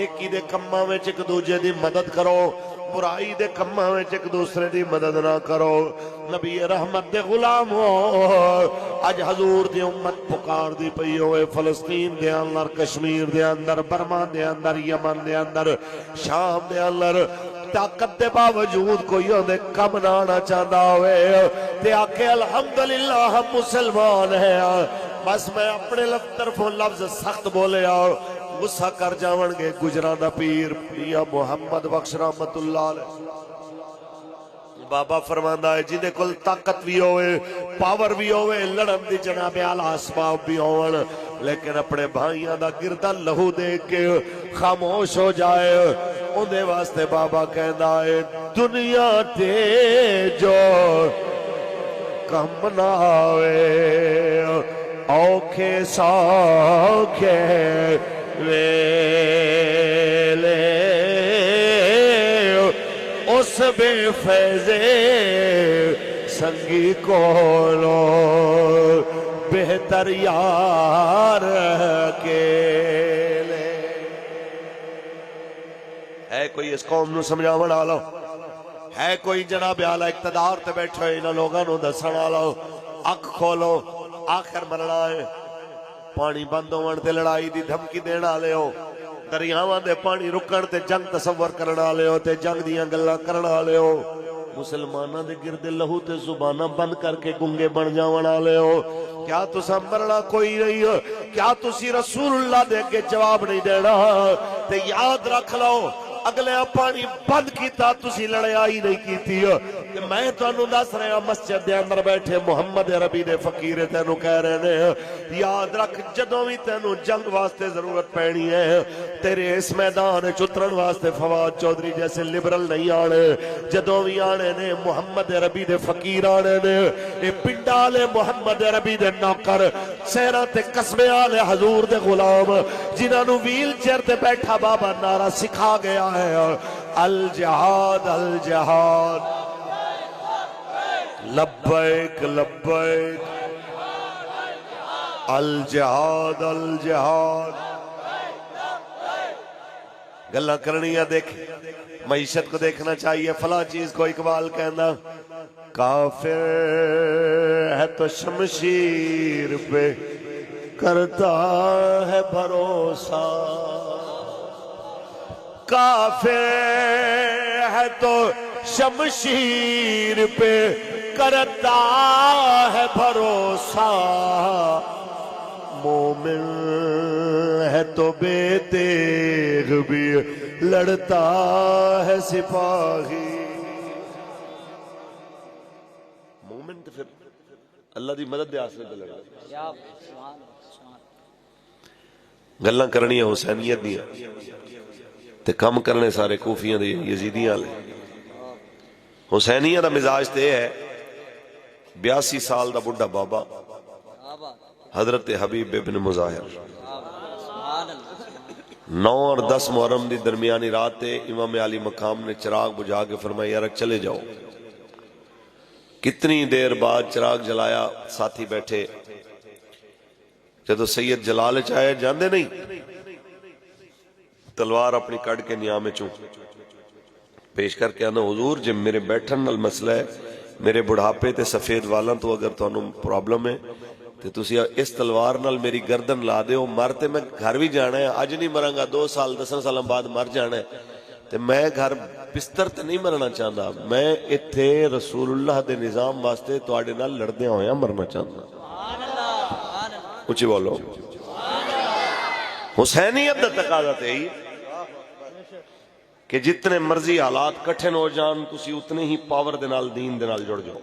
نیکی دے کماں وچ ایک دوجے دی مدد کرو، برائی دے کماں وچ ایک دوسرے دی مدد نہ کرو۔ نبی رحمت دے غلام ہو، اج حضور دی امت پکار دی پئی ہوئے فلسطین دے اندر، کشمیر دے اندر، برما دے اندر، یمن دے اندر، شام دے اندر، طاقت دے باوجود کوئی ہوندے کم نہ آنا چاہتا ہوئے تے آکے الحمدللہ ہم مسلمان ہیں۔ بس میں اپنے طرفوں لفظ سخت بولے اور غصہ کر جاون گے گجراں دا پیر میاں محمد بخش رحمت اللہ علیہ بابا فرماندا ہے جدے کول طاقت بھی ہوئے، پاور بھی ہوئے، لڑن دی جناب اعلیٰ اسباب بھی ہون، لیکن اپنے بھائیاں دا گردہ لہو دے کے خاموش ہو جائے، اندے واسطے بابا کہندا ہے دنیا تے جو کم نہ آوے اوکھے سوکھے ویلے اس بے فیضے سنگی کولو بہتر یار اکیلے۔ ہے کوئی اس قوم نو سمجھاون والا؟ ہے کوئی جناب اعلیٰ اقتدار تے بیٹھے ہوئے انہاں لوگاں نو دسن والا؟ اکھ کھولو، آخر مرنا ہے، پانی بند ہون تے لڑائی دی دھمکی دین والے ہو، دریاواں دے پانی رکن تے جنگ تصور کرن والے ہو تے جنگ دیاں گلاں کرن والے ہو، مسلماناں دے گرد لہو تے زباناں بند کر کے گنگے بن جاون والے ہو۔ کیا تساں مرنا کوئی نہیں ہو؟ کیا تسی رسول اللہ دے کے جواب نہیں دینا؟ تے یاد رکھ لو اگلے پانی بند کیتا تسی لڑائی نہیں کیتی۔ میں تو انہوں دس رہے ہیں مسجد دے اندر بیٹھے محمد عربی دے فقیر تینوں کہہ رہے ہیں یاد رکھ جدوں بھی تینوں جنگ واسطے ضرورت پینی ہے تیرے اس میدان چترن واسطے فواد چودھری جیسے لبرل نہیں آنے، جدوں بھی آنے نے محمد عربی دے فقیر آنے نے، اے پنڈالے محمد عربی دے نوکر، سہرہ تے قصبے آلے حضور دے غلام جنہاں نو ویل چیئر تے بیٹھا بابا نعرہ سکھا گیا ہے الجہاد الجہاد لبیک لبیک الجہاد الجہاد۔ گلہ کرنی ہے، دیکھ معیشت کو دیکھنا چاہیے، فلاں چیز کو اقبال کہنا کافر ہے تو شمشیر پہ کرتا ہے بھروسہ، کافر ہے تو شمشیر پہ کرتا ہے بھروسہ، مومن ہے تو بے تیغ بھی لڑتا ہے سپاہی۔ مومن تو پھر اللہ دی مدد دے آسرے پہ لڑتا۔ گلاں کرنیاں حسینیت دیاں تے کم کرنے سارے کوفیاں دے یزیدیاں لے۔ حسینیہ دا مزاج تے ہے 82 سال دا بڑھا بابا حضرت حبیب ابن مظاہر 9 اور 10 محرم دی درمیانی رات تے امام علی مقام نے چراغ بجھا کے فرمایا یار چلے جاؤ۔ کتنی دیر بعد چراغ جلایا، ساتھی بیٹھے، جدو سید جلال چاہے جاندے نہیں، تلوار اپنی کڑ کے نیام میں چوں پیش کر کے آنا حضور جب میرے بیٹھن نال مسئلہ ہے، میرے بڑھاپے تے سفید والاں تو اگر تو انہوں پرابلم ہے تو تسی اس تلوار نال میری گردن لا دے ہو، مرتے میں گھر بھی جانا ہے، آج نہیں مرنگا 2 سال 10 سال بعد مر جانا ہے، تے میں گھر بستر تے نہیں مرنا چاہتا، میں اتھے رسول اللہ دے نظام واسطے تو آڑے نال لڑدے ہویا مرنا چاہتا۔ اچھی بولو، حسینیت دا تقاضا تے ہی کہ جتنے مرضی حالات کٹھن ہو جان تسی اتنے ہی پاور دے نال دین دے نال جڑ جاؤ۔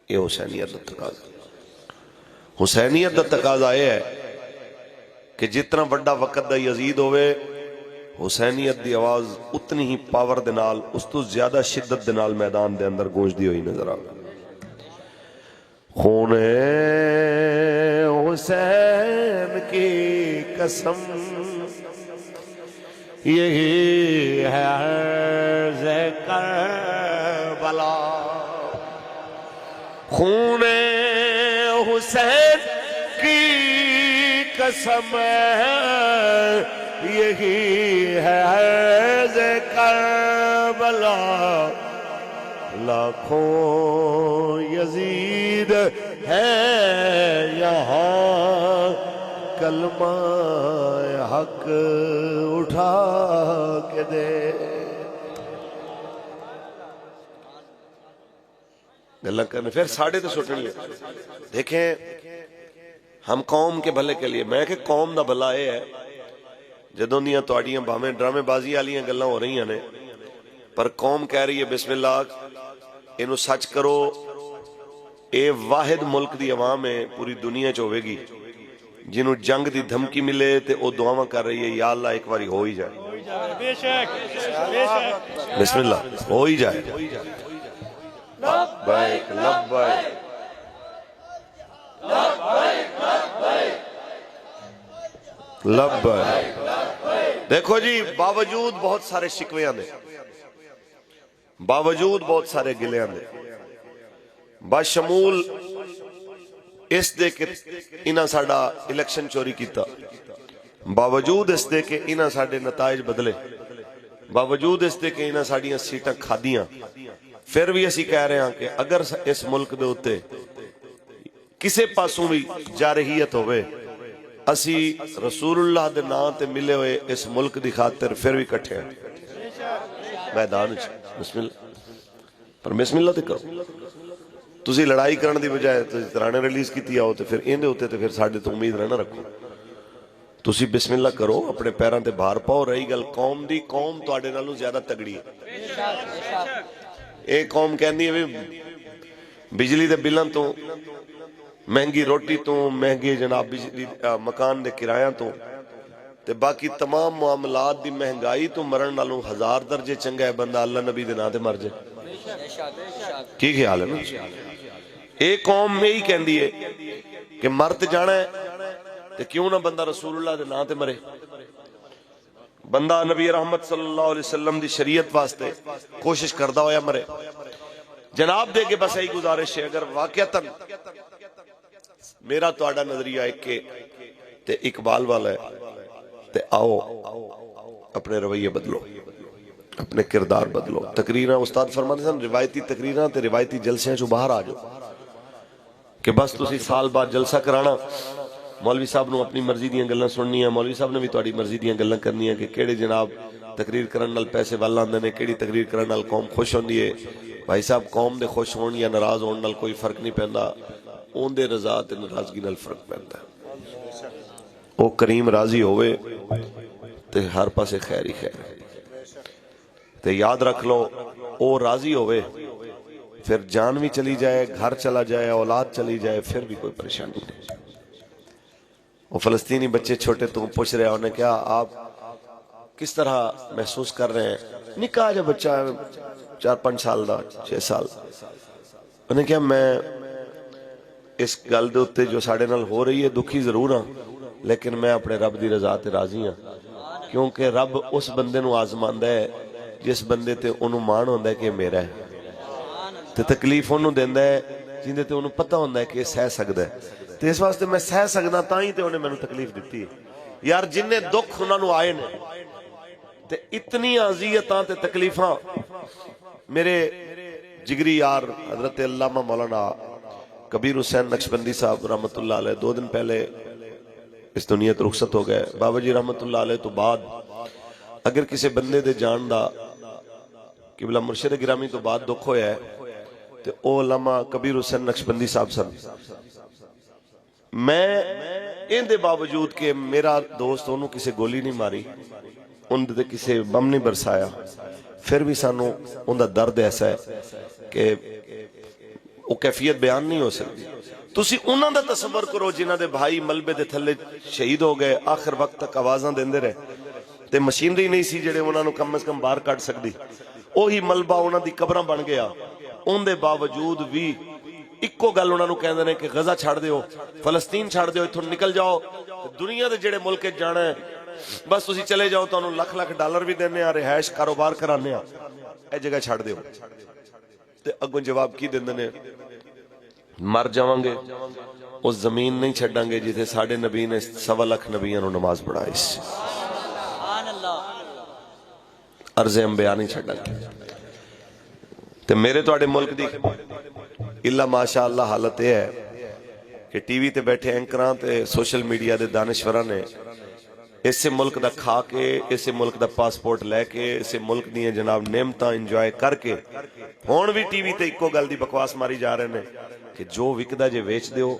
یہ حسینیت دا تقاضا۔ حسینیت دا تقاضا یہ ہے کہ جتنا بڑا وقت دا یزید ہوئے حسینیت دی آواز اتنی ہی پاور دے نال اس تو زیادہ شدت دے نال میدان دے اندر گوش دی ہوئی نظر آگا۔ خون حسین کی قسم یہی ہے عرض کربلا، خون حسین کی قسم یہی ہے حیض کربلا، لاکھوں یزید ہے یہاں، کلمہ حق اٹھا کے دے۔ گلہ کرنے پھر ساڑھے تو سٹنی ہے۔ دیکھیں ہم قوم کے بھلے کے لیے، میں کہ قوم دا بھلا یہ ہے جدوں دیاں تواڈیاں بھاویں ڈرامے بازی والیاں گلاں ہو رہی ہیں پر قوم کہہ رہی ہے بسم اللہ اینو سچ کرو، اے واحد ملک دی عوام ہے پوری دنیا چ ہوے گی جنہوں جنگ دی دھمکی ملے تے او دعاواں کر رہی ہے یا اللہ ایک باری ہو ہی جائے، بے شک بے شک، بسم اللہ ہو ہی جائے۔ لبیک لبیک لبیک۔ دیکھو جی باوجود بہت سارے شکویاں دے، باوجود بہت سارے گلیاں دے، بشمول اس دے کہ انہاں ساڑا الیکشن چوری کیتا، باوجود اس دے کہ انہاں ساڑے نتائج بدلے، باوجود اس دے کہ انہاں ساڑیاں سیٹاں کھادیاں، پھر بھی اسی کہہ رہے ہیں کہ اگر اس ملک دے ہوتے کسے پاسوں بھی جارحیت ہوئے، اسی رسول اللہ دے نام تے ملے ہوئے اس ملک دی خاطر پھر بھی کٹھے ہیں میدان چ۔ بسم اللہ پر بسم اللہ تے کرو، تسی لڑائی کرن دی بجائے تسی ترانے ریلیز کیتی آؤ تے پھر ایندے ہوتے تے پھر ساڑھے تو امید رہنا رکھو، تسی بسم اللہ کرو، اپنے پیران تے بھار پاؤ۔ رہی گل قوم دی، قوم تواڈے نالوں زیادہ تگڑی ہے۔ ایک قوم کہندی ہے بجلی دے بلاں تو، مہنگی روٹی تو، مہنگی جناب بجلی مکان دے کرایاں تو تے باقی تمام معاملات دی مہنگائی تو مرن نالوں ہزار درجے چنگا ہے بندہ اللہ نبی دے نام تے مر جائے۔ کی خیال ہے نا؟ ایک قوم میں ہی کہندی ہے کہ مرت جانا ہے تے کیوں نہ بندہ رسول اللہ دے نام تے مرے، بندہ نبی رحمت صلی اللہ علیہ وسلم دی شریعت واسطے کوشش کردہ ہویا مرے۔ جناب دے کے بس یہی گزارش ہے، اگر واقعتاً میرا تواڈا نظریہ ایک کے تے اقبال والا ہے تے آؤ اپنے رویے بدلو، اپنے کردار بدلو۔ تقریراں استاد فرماتے ہیں روایتی تقریراں تے روایتی جلسیاں چوں باہر آ جاؤ کہ بس تسی سال بعد جلسہ کرانا، مولوی صاحب نو اپنی مرضی دیاں گلاں سننی ہیں، مولوی صاحب نے بھی تواڈی مرضی دیاں گلاں کرنی ہیں کہ کیڑے جناب تقریر کرن نال پیسے ول آندے نے، کیڑی تقریر کرن نال قوم خوش ہوندی ہے۔ بھائی صاحب قوم دے خوش ہون یا ناراض ہون نال کوئی فرق نہیں پیندا، اون دے رضا تے ناراضگی نال فرق پیندا ہے۔ او کریم راضی ہوئے تے ہر پاسے خیر ہی خیر ہے، تے یاد رکھ لو او راضی ہوئے پھر جان بھی چلی جائے، گھر چلا جائے، اولاد چلی جائے، پھر بھی کوئی پریشانی نہیں۔ وہ فلسطینی بچے چھوٹے تو پوچھ رہے ہیں انہیں کیا آپ کس طرح محسوس کر رہے ہیں، نکاح جب بچہ 4-5 سال دا 6 سال، انہیں کیا میں اس گل دے اتے جو ساڑے نال ہو رہی ہے دکھی ضرور ہاں، لیکن میں اپنے رب دی رضا تے راضی ہاں، کیونکہ رب اس بندے نو آزماندا ہے جس بندے تے انہوں مان ہوندا ہے کہ میرا ہے، تے تکلیف انہوں دیندا ہے جندے تے انہوں پتہ ہوندا ہے کہ سہ سکدا ہے، تے اس واسطے میں سہ سکدا تاں ہی تے انہیں میں تکلیف دیتی ہے۔ یار جننے دکھ انہوں نے آئے نے تے اتنی اذیتاں تے تکلیفاں، میرے جگری یار حضرت علامہ مولانا کبیر حسین نقشبندی صاحب رحمت اللہ علیہ 2 دن پہلے اس دنیا تو رخصت ہو گئے۔ بابا جی رحمت اللہ علیہ تو بعد اگر کسی بندے دے جان دا قبلہ مرشد گرامی تو بعد دکھ ہویا ہے تو او علامہ کبیر حسین نقشبندی صاحب سن۔ میں ان دے باوجود کہ میرا دوست انہوں کسی گولی نہیں ماری، ان دے کسی بم نہیں برسایا، پھر بھی سانوں ان دا درد ایسا ہے کہ وہ کیفیت بیان نہیں ہو سکتی۔ تسی انہاں دا تصور کرو جنہاں دے بھائی ملبے دے تھلے شہید ہو گئے، آخر وقت تک آوازاں دیندے رہے تے مشینری نہیں سی جڑے انہاں نو کم از کم باہر کٹ سکدی، وہی ملبہ انہاں دی قبراں بن گیا، ان دے باوجود بھی اکو گل انہاں نو کہندے نے کہ غزہ چھاڑ دیو، فلسطین چھاڑ دیو، اتھوں نکل جاؤ، دنیا دے جڑے ملک جانا ہے بس تسی چلے جاؤ تو انہوں $1,00,000 بھی دینے ہیں، رہائش کاروبار کرانے ہیں، اے جگہ چھاڑ دیو۔ تے اگوں جواب کی دیندے نے مر جاواں گے اس زمین نہیں چھڑاں گے جتھے ساڑھے نبی نے 1.25 لاکھ نبیوں نو نماز پڑھائی سی۔ عرض انبیاء نہیں چھڈن تے میرے تواڈے ملک دی الا ماشاء اللہ حالت یہ ہے کہ ٹی وی تے بیٹھے اینکراں تے سوشل میڈیا دے دانشوراں نے اسے ملک دا کھا کے اسے ملک دا پاسپورٹ لے کے اسے ملک دیاں جناب نعمتاں انجوائے کر کے ہون بھی ٹی وی تے اکو گل دی بکواس ماری جا رہے ہیں کہ جو وکدا جے ویچ دیو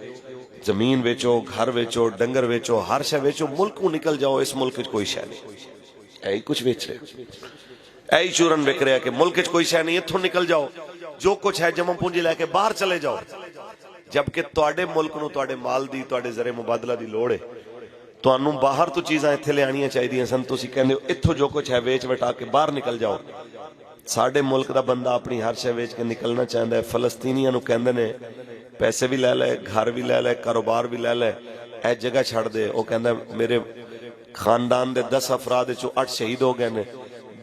زمین ویچو گھر ویچو ڈنگر ویچو ہر شے ویچو ملک کو نکل جاؤ اس ملک کوئی شے نہیں ایہی کچھ ویچ رہے ایہی چورن وک رہا کہ ملک کوئی شے نہیں اتھوں نکل جاؤ جو کچھ ہے جمع پونجی لے کے باہر چلے جاؤ جبکہ تواڈے ملک نو تواڈے مال دی تواڈے زر مبادلہ دی لوڑ ہے تانوں باہر تو چیزاں ایتھے لے آنیاں چاہیدیاں سن تسی کہندے ہو اتھوں جو کچھ ہے ویچ وٹا کے باہر نکل جاؤ ساڈے ملک دا بندہ اپنی ہر شے ویچ کے نکلنا چاہندا ہے فلسطینیاں نو کہندے نے پیسے بھی لے لے گھر بھی لے لے کاروبار بھی لے لے اے جگہ چھڑ دے وہ کہندا میرے خاندان دے 10 افراد چوں 8 شہید ہو گئے نے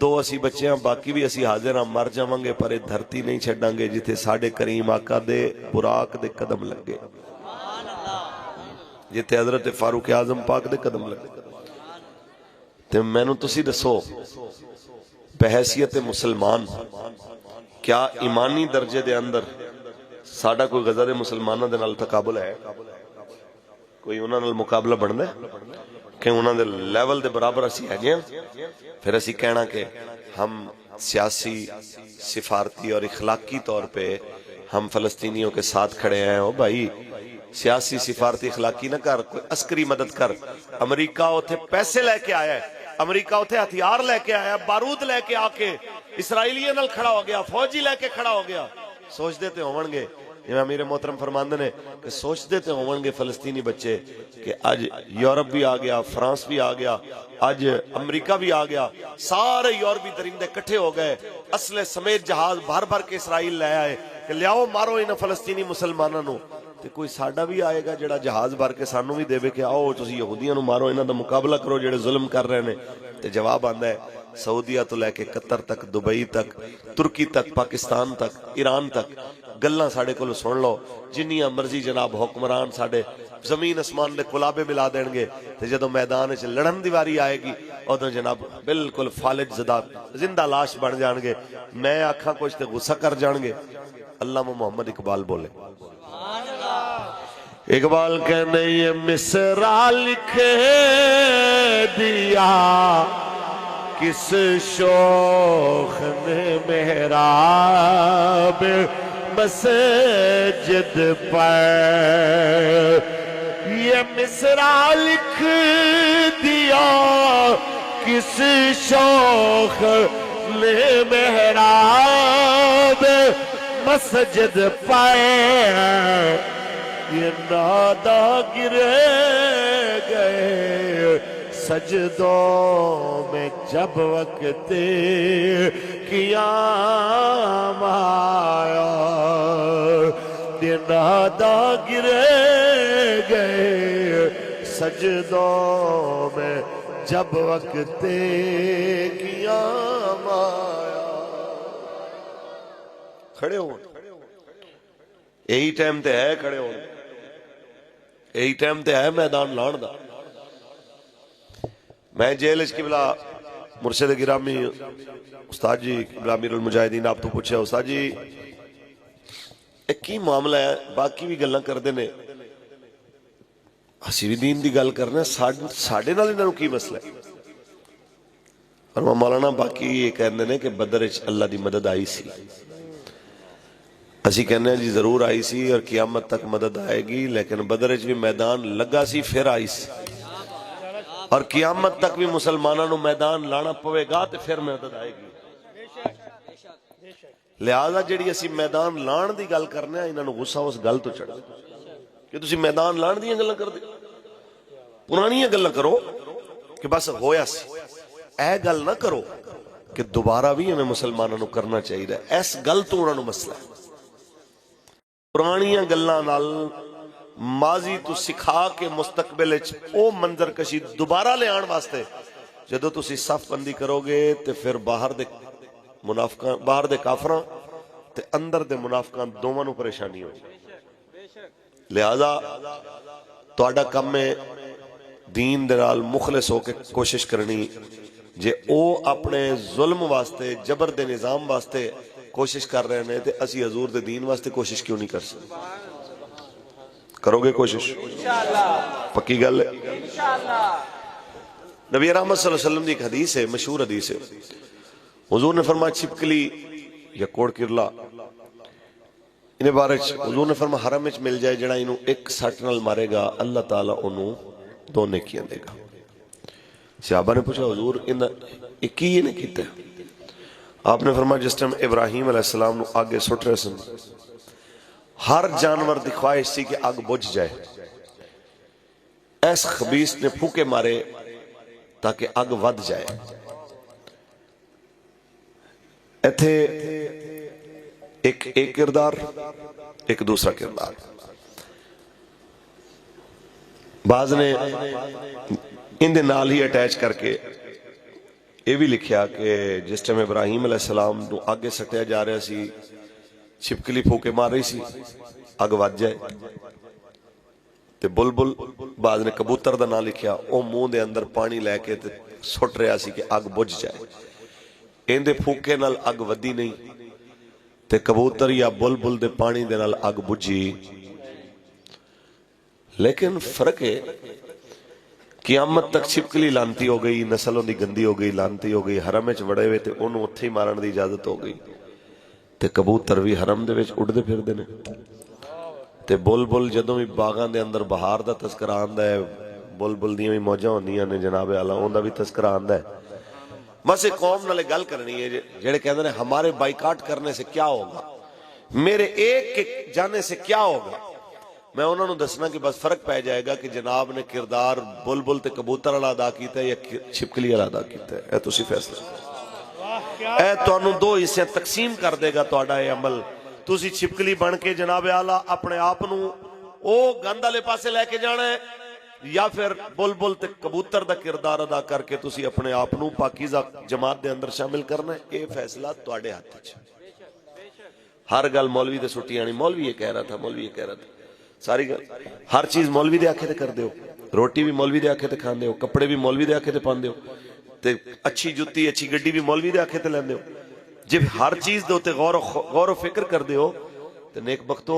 2 اسی بچے ہیں باقی بھی اسی حاضر ہاں مر جاواں گے پر یہ دھرتی نہیں چھڈاں گے جتھے ساڈے کریم آقا دے براق دے قدم لگے جتھے حضرت فاروق اعظم پاک دے قدم لگے تے مینوں تسی دسو بحیثیت مسلمان کیا ایمانی درجے دے اندر ساڈا کوئی غزہ دے مسلمانوں دے نال تقابل ہے کوئی انہاں نال مقابلہ بندا ہے کہ انہاں دے لیول دے برابر اسی ہے پھر اسی کہنا کہ ہم سیاسی سفارتی اور اخلاقی طور پہ ہم فلسطینیوں کے ساتھ کھڑے ہیں او بھائی سیاسی سفارتی اخلاقی نہ کر کوئی عسکری مدد کر امریکہ اتھے پیسے لے کے آیا ہے امریکہ اتھے ہتھیار لے کے آیا بارود لے کے آ کے اسرائیلیوں نال کھڑا ہو گیا فوجی لے کے کھڑا ہو گیا سوچ دیتے ہون گے جویں امیر محترم فرماندے نے کہ سوچ دیتے ہون گے فلسطینی بچے کہ آج یورپ بھی آ گیا فرانس بھی آ گیا آج امریکہ بھی آ گیا سارے یورپی درندے کٹھے ہو گئے اسلحے سمیت جہاز بھر بھر کے اسرائیل لے آئے کہ لیاؤ مارو انہاں فلسطینی مسلماناں نو تے کوئی ساڈا بھی آئے گا جڑا جہاز بھر کے سانو بھی دے کہ آؤ تسی یہودیاں نو مارو انہاں دا مقابلہ کرو جڑے ظلم کر رہے نے تے جواب آندا ہے سعودیہ تو لے کے قطر تک دبئی تک ترکی تک پاکستان تک ایران تک گلاں ساڈے کول سن لو جنیاں مرضی جناب حکمران ساڈے زمین اسمان دے کلابے ملا دین گے تے جدوں میدان وچ لڑن دی واری آئے گی اودوں جناب بالکل فالج زدہ زندہ لاش بن جان گے میں آکھاں کچھ تے غصہ کر جان گے علامہ محمد اقبال بولے اقبال کہنے یہ مصرع لکھ دیا کس شوخ نے محراب مسجد پر یہ مصرع لکھ دیا کس شوخ نے محراب مسجد پر یہ نادا گرے گئے سجدوں میں جب وقت قیام آیا یہ نادا گرے گئے سجدوں میں جب وقت قیام آیا کھڑے ہو یہی ٹائم تے ہے کھڑے ہو یہی ٹائم تے ہے میدان لان دا میں جیل اس قبلہ مرشد گرامی استاد جی قبلہ امیر المجاہدین آپ تو پوچھے استاد جی ایک کی معاملہ ہے باقی بھی گلاں کر دینے اسی بھی دین دی گل کرنا ساڑھے نال انہوں کی مسئلہ ہے اور مولانا باقی یہ کہنے نے کہ بدر اچ اللہ دی مدد آئی سی اسی کہنے ہیں جی ضرور آئی سی اور قیامت تک مدد آئے گی لیکن بدر اچ بھی میدان لگا سی پھر آئی سی اور قیامت تک بھی مسلمانوں نو میدان لانا پوے گا تے پھر مدد آئے گی لہذا جڑی اسی میدان لان دی گل کرنے ہیں انہوں نے غصہ اس گل تو چڑھا کہ تسی میدان لان دی گلاں کر دے پرانی گلاں کرو کہ بس ہویا سی اے گل نہ کرو کہ دوبارہ بھی ہمیں مسلمانوں نو کرنا چاہیے اس گل تو انہوں نے مسئلہ ہے پرانیاں گلاں نال ماضی تو سکھا کے مستقبل او منظر کشی دوبارہ لے آن واسطے جدو تسی صف بندی کرو گے تے پھر باہر دے منافقان باہر دے کافراں تے اندر دے منافقان دوواں نو پریشانی ہو لہذا تہاڈا کم ہے دین دے نال مخلص ہو کے کوشش کرنی جے او اپنے ظلم واسطے جبر دے نظام واسطے کوشش کر رہے ہیں تے اسی حضور دے دین واسطے کوشش کیوں نہیں کر سکتے؟ کرو گے کوشش؟ پکی گل ہے۔ نبی رحمت صلی اللہ علیہ وسلم دی ایک حدیث ہے، مشہور حدیث ہے، حضور نے فرمایا چھپکلی یا کوڑ کرلا انہیں بارے حضور نے فرمایا حرم وچ مل جائے جڑا انہوں ایک سٹ نال مارے گا اللہ تعالیٰ انہوں دو نیکیاں دے گا۔ صحابہ نے پوچھا حضور ایک ہی یہ نہیں کیتا ہے؟ آپ نے فرمایا جس ٹائم ابراہیم علیہ السلام نو آگے سٹ رہے سن، ہر جانور دی خواہش سی کہ آگ بجھ جائے، ایس خبیث نے پھوکے مارے تاکہ آگ ود جائے۔ ایتھے ایک کردار ایک دوسرا کردار، بعض نے ان دے نال ہی اٹیچ کر کے یہ بھی لکھیا کہ جس ٹائم ابراہیم علیہ السلام نو آگے سٹیا جا رہا سی، چھپکلی پھوکے مار رہی سی آگ ود جائے، تے بلبل بعض نے کبوتر دا نام لکھیا او منہ دے اندر پانی لے کے تے سٹ رہا سی کہ آگ بجھ جائے۔ ان دے پھوکے نال آگ ودی نہیں تے کبوتر یا بلبل دے پانی دے نال آگ بجھی۔ لیکن فرق ہے قیامت تک چھپکلی لانتی ہو گئی، نسلوں دی گندی ہو گئی، لانتی ہو گئی، حرم وچ وڑے ہوئے تے انہوں اتھے ہی مارن دی اجازت ہو گئی، تے کبوتر بھی حرم دے وچ اڑدے پھر دے نے، تے بلبل جدوں بھی باغاں دے اندر بہار دا تذکرہ آندا ہے، بلبل دیاں بھی موجاں ہوندیاں نے جناب اعلیٰ اوندا بھی تذکرہ آندا ہے۔ بس ایک قوم نالے گل کرنی ہے جڑے کہندے ہیں ہمارے بائیکاٹ کرنے سے کیا ہوگا، میرے ایک کے جانے سے کیا ہوگا، میں انہوں نے دسنا کہ بس فرق پہ جائے گا کہ جناب نے کردار بلبل تے کبوتر والا ادا کیتا ہے یا چھپکلی والا ادا کیتا ہے، اے تسی فیصلہ، اے تانوں دو حصے تقسیم کر دے گا تہاڈا اے عمل۔ تسی چھپکلی بن کے جناب اعلیٰ اپنے آپ نو او گند والے پاسے لے کے جانا ہے، یا پھر بلبل تے کبوتر دا کردار ادا کر کے تسی اپنے آپ نو پاکیزہ جماعت دے اندر شامل کرنا ہے۔ اے فیصلہ تواڈے ہاتھ وچ۔ ہر گل مولوی دے سٹی آنی، مولوی یہ کہہ رہا تھا، مولوی یہ کہہ رہا تھا، ساری گل ہر چیز مولوی دے آکھے تے کر دیو، روٹی بھی مولوی دے آکھے تے کھان دیو، کپڑے بھی مولوی دے آکھے تے پان دیو، تے اچھی جتی اچھی گڈی بھی مولوی دے آکھے تے لین دیو۔ جب ہر چیز دے تے غور و فکر کر دیو تے نیک بختو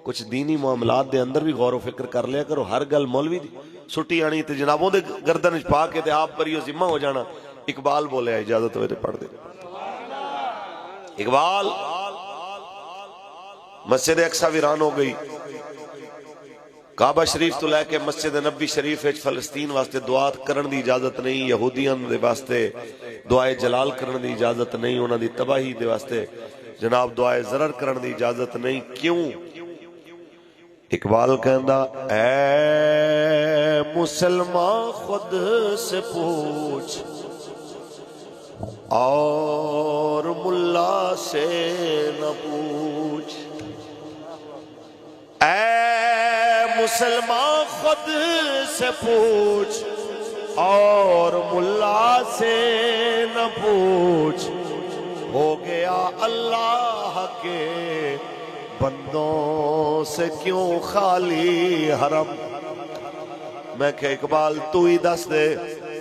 کچھ دینی معاملات دے اندر بھی غور و فکر کر لیا کرو۔ ہر گل مولوی دی سٹی آنی تے جنابوں دے گردن وچ پا کے تے آپ پر یہ ذمہ ہو جانا۔ اقبال بولے اجازت ہوئے تے پڑھ دے۔ اقبال مسجد اقصی ویران ہو گئی، کعبہ شریف تو لے کے مسجد نبی شریف وچ فلسطین واسطے دعا کرن دی اجازت نہیں، یہودیاں دے واسطے دعائے جلال کرن دی اجازت نہیں، انہاں دی تباہی دے واسطے جناب دعائے ضرر کرن دی اجازت نہیں۔ کیوں؟ اقبال کہندا اے مسلمان خود سے پوچھ اور ملا سے نہ پوچھ، اے مسلمان خود سے پوچھ اور ملا سے نہ پوچھ، ہو گیا اللہ کے بندوں سے کیوں خالی حرم۔ میں کہ اقبال تو ہی دس دے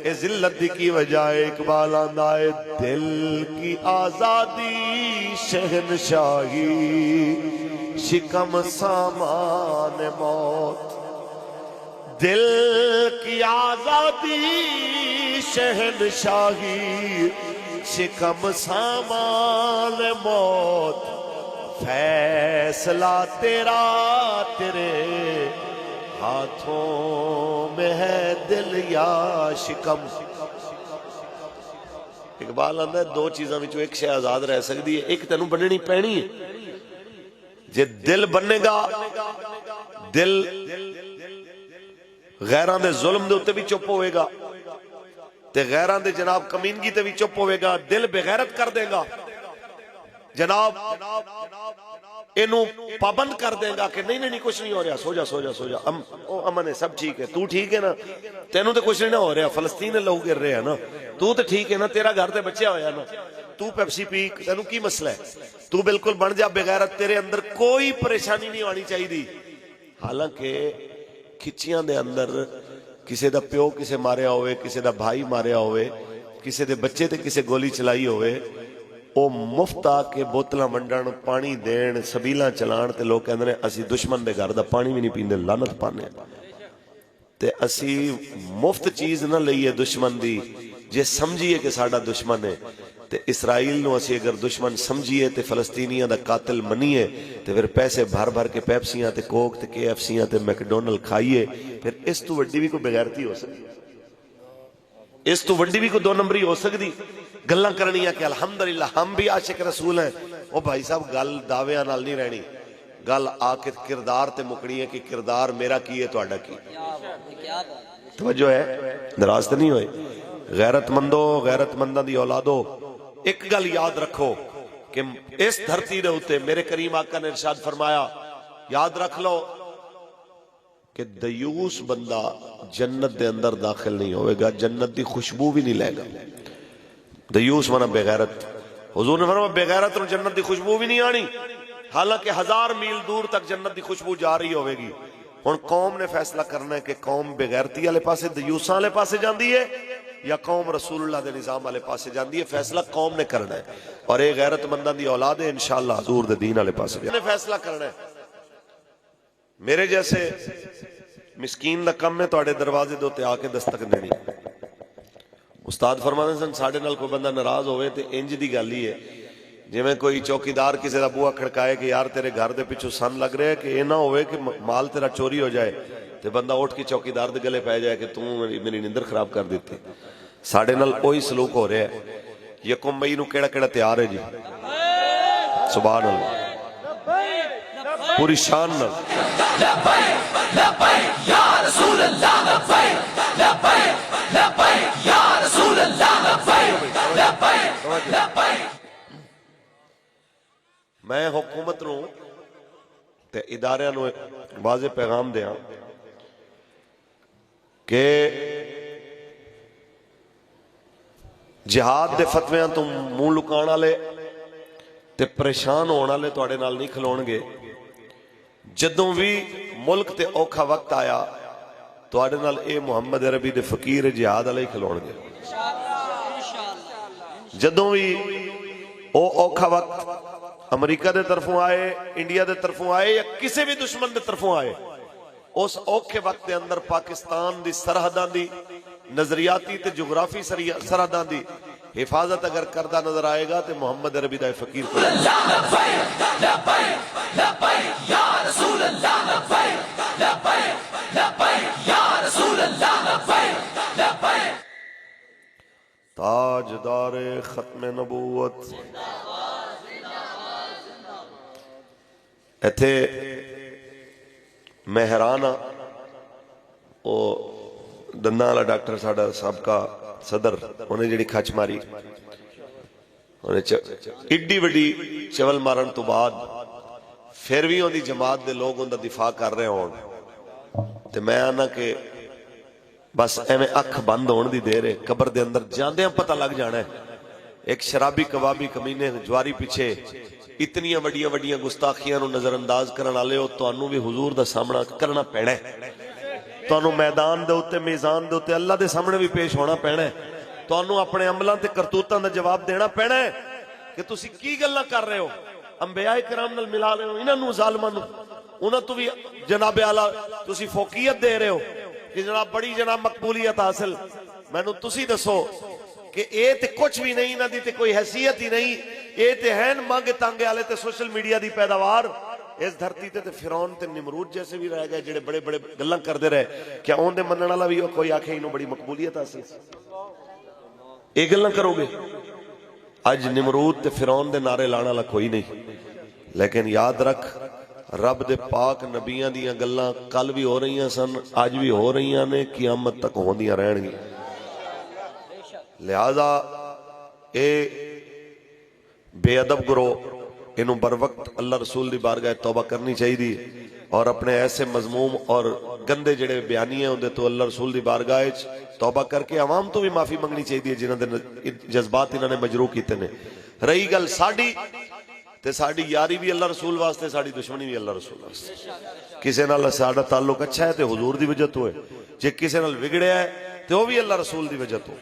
اے ذلت کی وجہ ہے۔ اقبال آندہ ہے دل کی آزادی شہنشاہی شکم سامان موت، دل کی آزادی شہنشاہی شکم سامان موت، فیصلہ تیرا تیرے ہاتھوں میں ہے دل یا شکم۔ اقبال آندہ ہے دو چیزاں وچوں ایک شے آزاد رہ سکتی ہے، ایک تینوں بننی پینی ہے۔ جے دل بنے گا، دل غیران دے ظلم دے اتے بھی چپ ہوئے گا تے غیران دے جناب کمینگی تے بھی چپ ہوئے گا، دل بغیرت کر دے گا، جناب انہوں پابند کر دے گا کہ نہیں نہیں کچھ نہیں ہو رہا، سو جا سو جا سو جا، امن ہے، سب ٹھیک ہے، تو ٹھیک ہے نا، تینوں تے کچھ نہیں ہو رہا، فلسطین لہو گر رہے ہیں نا، تو تے ٹھیک ہے نا، تیرا گھر تے بچے ہویا نا، تو پیپسی پی، تینوں کی مسئلہ ہے، تو بالکل بن جا بغیرت، تیرے اندر کوئی پریشانی نہیں آنی چاہیے دی۔ حالانکہ کھچیاں دے اندر کسے دا پیو کسے ماریا ہوئے، کسے دا بھائی ماریا ہوئے، ਕਿਸੇ ਦੇ ਬੱਚੇ ਤੇ ਕਿਸੇ ਗੋਲੀ ਚਲਾਈ ਹੋਵੇ, ਉਹ ਮੁਫਤ ਆ ਕੇ ਬੋਤਲਾਂ ਵੰਡਣ, ਪਾਣੀ ਦੇਣ, ਸਬੀਲਾਂ ਚਲਾਣ, ਤੇ ਲੋਕ ਕਹਿੰਦੇ ਨੇ ਅਸੀਂ ਦੁਸ਼ਮਣ ਦੇ ਘਰ ਦਾ ਪਾਣੀ ਵੀ ਨਹੀਂ ਪੀਂਦੇ, ਲਾਨਤ ਪਾਉਂਦੇ ਆ। ਤੇ ਅਸੀਂ ਮੁਫਤ ਚੀਜ਼ ਨਾ ਲਈਏ ਦੁਸ਼ਮਣ ਦੀ, ਜੇ ਸਮਝੀਏ ਕਿ ਸਾਡਾ ਦੁਸ਼ਮਣ ਹੈ, ਤੇ اسرائیل ਨੂੰ ਅਸੀਂ ਅਗਰ ਦੁਸ਼ਮਣ ਸਮਝੀਏ ਤੇ ਫਲਸਤੀਨੀਆਂ ਦਾ ਕਾਤਲ ਮੰਨੀਏ, ਤੇ ਫਿਰ ਪੈਸੇ ਭਰ ਭਰ ਕੇ ਪੈਪਸੀਆਂ ਤੇ ਕੋਕ ਤੇ KFCਆਂ ਤੇ ਮੈਕਡੋਨਲ ਖਾਈਏ, ਫਿਰ ਇਸ ਤੋਂ ਵੱਡੀ ਵੀ ਕੋਈ ਬੇਗੈਰਤੀ ਹੋ ਸਕਦੀ? ਇਸ ਤੋਂ ਵੱਡੀ ਵੀ ਕੋਈ ਦੋ ਨੰਬਰੀ ਹੋ ਸਕਦੀ? ਗੱਲਾਂ ਕਰਨੀਆਂ ਕਿ ਅਲਹਮਦੁਲਿਲਾ ਹਮ ਵੀ ਆਸ਼ਿਕ ਰਸੂਲ ਹੈ। ਉਹ ਭਾਈ ਸਾਹਿਬ ਗੱਲ ਦਾਅਵਿਆਂ ਨਾਲ ਨਹੀਂ ਰਹਿਣੀ, ਗੱਲ ਆ ਕੇ ਕਿਰਦਾਰ ਤੇ ਮੁਕਣੀ ਹੈ ਕਿ ਕਿਰਦਾਰ ਮੇਰਾ ਕੀ ਹੈ, ਤੁਹਾਡਾ ਕੀ? توجہ ہے؟ ناراض تو نہیں ہوئے؟ غیرت مندو، غیرت منداں دی اولادو، ایک گل یاد رکھو کہ اس دھرتی دے ہوتے میرے کریم آقا نے ارشاد فرمایا، یاد رکھ لو کہ دیوس بندہ جنت دے اندر داخل نہیں ہوئے گا، جنت دی خوشبو بھی نہیں لے گا۔ دیوس منا بے غیرت، حضور نے فرمایا بے غیرت نو جنت دی خوشبو بھی نہیں آنی، حالانکہ 1000 میل دور تک جنت دی خوشبو جا رہی ہوئے گی۔ ہن قوم نے فیصلہ کرنا ہے کہ قوم بے غیرتی والے پاسے، دیوساں والے پاسے جاندی ہے یا قوم رسول اللہ دے نظام والے پاسے جاندی ہے۔ فیصلہ قوم نے کرنا ہے، اور اے غیرت منداں دی اولاد ہے انشاءاللہ حضور دے دین والے پاسے نے فیصلہ کرنا ہے۔ میرے جیسے مسکین دا کم ہے تواڈے دروازے دے تے آ کے دستک دینی۔ استاد فرماندے سن ساڈے نال کوئی بندہ ناراض ہوئے تے انج دی گل ہی ہے جویں کوئی چوکیدار کسی دا بوہا کھڑکائے کہ یار تیرے گھر دے پیچھے سن لگ رہا ہے، کہ یہ نہ ہوئے کہ مال تیرا چوری ہو جائے تے بندہ اٹھ کے چوکیدار دے گلے پہ جائے کہ تو میری نیندر خراب کر دیتی۔ ساڈے نال وہی سلوک ہو رہا ہے۔ یکم مئی نو کیڑا کیڑا تیار ہے جی؟ سبحان اللہ، پوری شان نال میں حکومت نو تے ادارے نو واضح پیغام دیاں کہ جہاد دے فتویاں تو منہ لکان والے تے پریشان ہونے والے تواڈے نال نہیں کھلون گے۔ جدوں بھی ملک تے اوکھا وقت آیا تواڈے نال اے محمد عربی دے فقیر جہاد والے کھلون گے۔ جدوں بھی او اوکھا وقت امریکہ دے طرفوں آئے، انڈیا دے طرفوں آئے یا کسی بھی دشمن دے طرفوں آئے، اس اوکھے وقت دے اندر پاکستان دی سرحداں دی نظریاتی تے جغرافی سرحداں دی حفاظت اگر کردہ نظر آئے گا تو محمد عربی دا فقیر کو تاجدار ختم نبوت ایتھے میں حیران ہاں، او دنداں والا ڈاکٹر ساڈا سابقہ صدر انہیں جڑی کھچ ماری، ایڈی وڈی چول مارن تو بعد پھر بھی ان دی جماعت دے لوگ ان دا دفاع کر رہے ہون، تے میں آنا کہ بس ایویں اکھ بند ہون دی دیر ہے، قبر دے اندر جاندیاں پتہ لگ جانا ہے۔ ایک شرابی کبابی کمینے جواری پیچھے اتنیاں وڈیاں وڈیاں گستاخیاں نو نظر انداز کرن والے ہو، تانوں بھی حضور دا سامنا کرنا پینا ہے، تانوں میدان دے اوتے میزان دے اوتے اللہ دے سامنے بھی پیش ہونا پینا ہے، تانوں اپنے عملاں تے کرتوتاں دا جواب دینا پینا ہے کہ تسی کی گلاں کر رہے ہو، انبیاء کرام نال ملا رہے ہو، انہاں نو ظالماں نو، انہاں تو بھی جناب اعلیٰ تسی فوقیت دے رہے ہو کہ جناب بڑی جناب مقبولیت حاصل۔ مینوں تسی دسو کہ اے تے کچھ بھی نہیں، نہ دی تے کوئی حیثیت ہی نہیں، اے تے ہیں مانگے تانگے والے تے سوشل میڈیا دی پیداوار۔ اس دھرتی تے فرعون تے نمرود جیسے بھی رہ گئے جڑے بڑے بڑے گلاں کردے رہے، کیا اون دے منن والا بھی کوئی آکھے انہوں بڑی مقبولیت حاصل؟ اے گلاں کرو گے؟ اج نمرود تے فرعون دے نعرے لانے والا کوئی نہیں، لیکن یاد رکھ رب دے پاک نبیاں دیاں گلاں کل بھی ہو رہی ہیں سن، اج بھی ہو رہی ہیں نے، قیامت تک ہوندیاں رہن گی۔ لہذا اے بے ادب گروہ انہوں بر وقت اللہ رسول دی بارگاہ توبہ کرنی چاہیے، اور اپنے ایسے مضموم اور گندے جڑے بیانی ہیں اندے تو اللہ رسول دی بارگاہ توبہ کر کے عوام تو بھی معافی منگنی چاہیے جنہاں دے جذبات انہوں نے مجروح کیتے نے۔ رہی گل ساڑی تے ساڑی یاری بھی اللہ رسول واسطے، ساڑی دشمنی بھی اللہ رسول واسطے۔ کسے نال ساڑا تعلق اچھا ہے تے حضور دی وجہ تو ہے، جے کسے نال بگڑیا ہے تے وہ بھی اللہ رسول دی وجہ تو،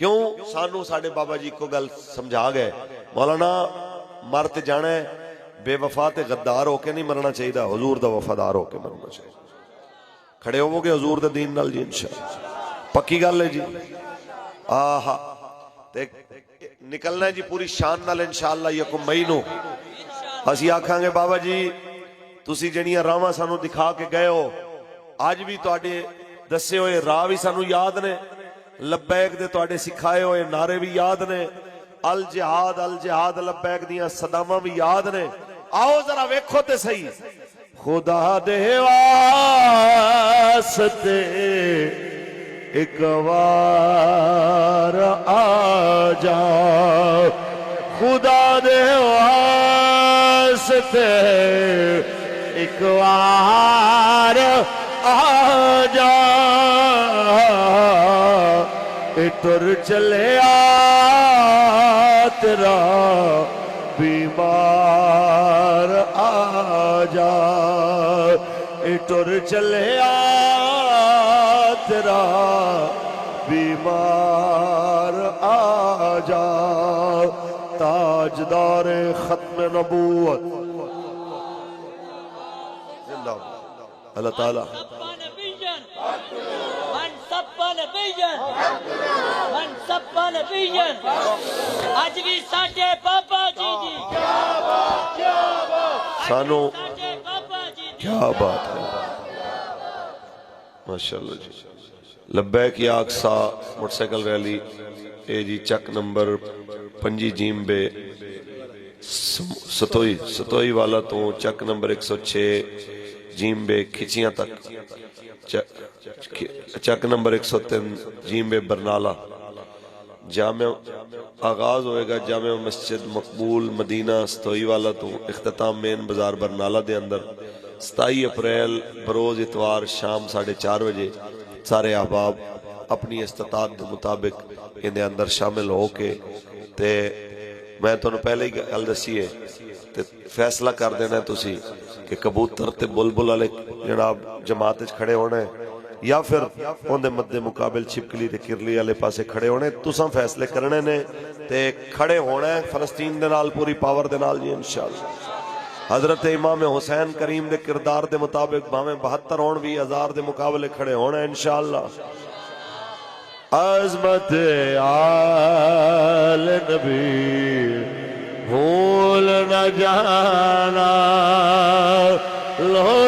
کیوں سانو ساڈے بابا جی کو گل سمجھا گئے مولانا مر تے جانا ہے بے وفا تے غدار ہو کے نہیں مرنا چاہیے حضور دا وفادار ہو کے مرنا چاہیے کھڑے ہوو گے حضور دے دین نال جی انشاءاللہ پکی گل ہے جی آہا تے نکلنا ہے جی پوری شان نال انشاءاللہ یکم مئی نو اسی آکھاں گے بابا جی تسی جڑیاں راواں سانو دکھا کے گئے ہو آج بھی تواڈے دسے ہوئے راہ بھی سانو یاد نے لبیک دے تواڈے سکھائے ہوئے نعرے بھی یاد نے الجہاد لبیک دیاں صداواں بھی یاد نے آؤ ذرا ویکھو تے صحیح خدا دے واسطے ایک وار آ جا خدا دے واسطے ایک وار آ جا ٹر چلے آ تیرا بیمار آ جا ٹر چلے آ تیرا بیمار آ جا تاجدار ختم نبوت زندہ اللہ تعالی آج بھی ساڈے بابا جی جی سانو بابا جی کیا بات ہے ماشاءاللہ جی لبیک یا اقصا موٹر سائیکل ریلی اے جی چک نمبر 5 جیم بے ستوئی والا تو چک نمبر 106 جیم بے کھچیاں تک چک نمبر 103 جیم بے برنالہ جامع آغاز ہوئے گا جامع مسجد مقبول مدینہ ستوئی والا تو اختتام مین بازار برنالہ دے اندر 27 اپریل بروز اتوار شام 4:30 بجے سارے احباب اپنی استطاعت دے مطابق ان دے اندر شامل ہو کے تے میں تو پہلے ہی گل دسی ہے تے فیصلہ کر دینا ہے تسی کہ کبوتر تے بلبل والے جناب جماعت وچ کھڑے ہونا ہے یا پھر ان دے مد مقابل چھپکلی تے کرلی والے پاسے کھڑے ہونے تساں فیصلے کرنے نے تے کھڑے ہونا ہے فلسطین دے نال پوری پاور دے نال جی انشاءاللہ حضرت امام حسین کریم دے کردار دے مطابق بھاویں 72 ہون بھی 1000 دے مقابلے کھڑے ہونا ہے انشاءاللہ عظمت آل نبی بھول نہ جانا لو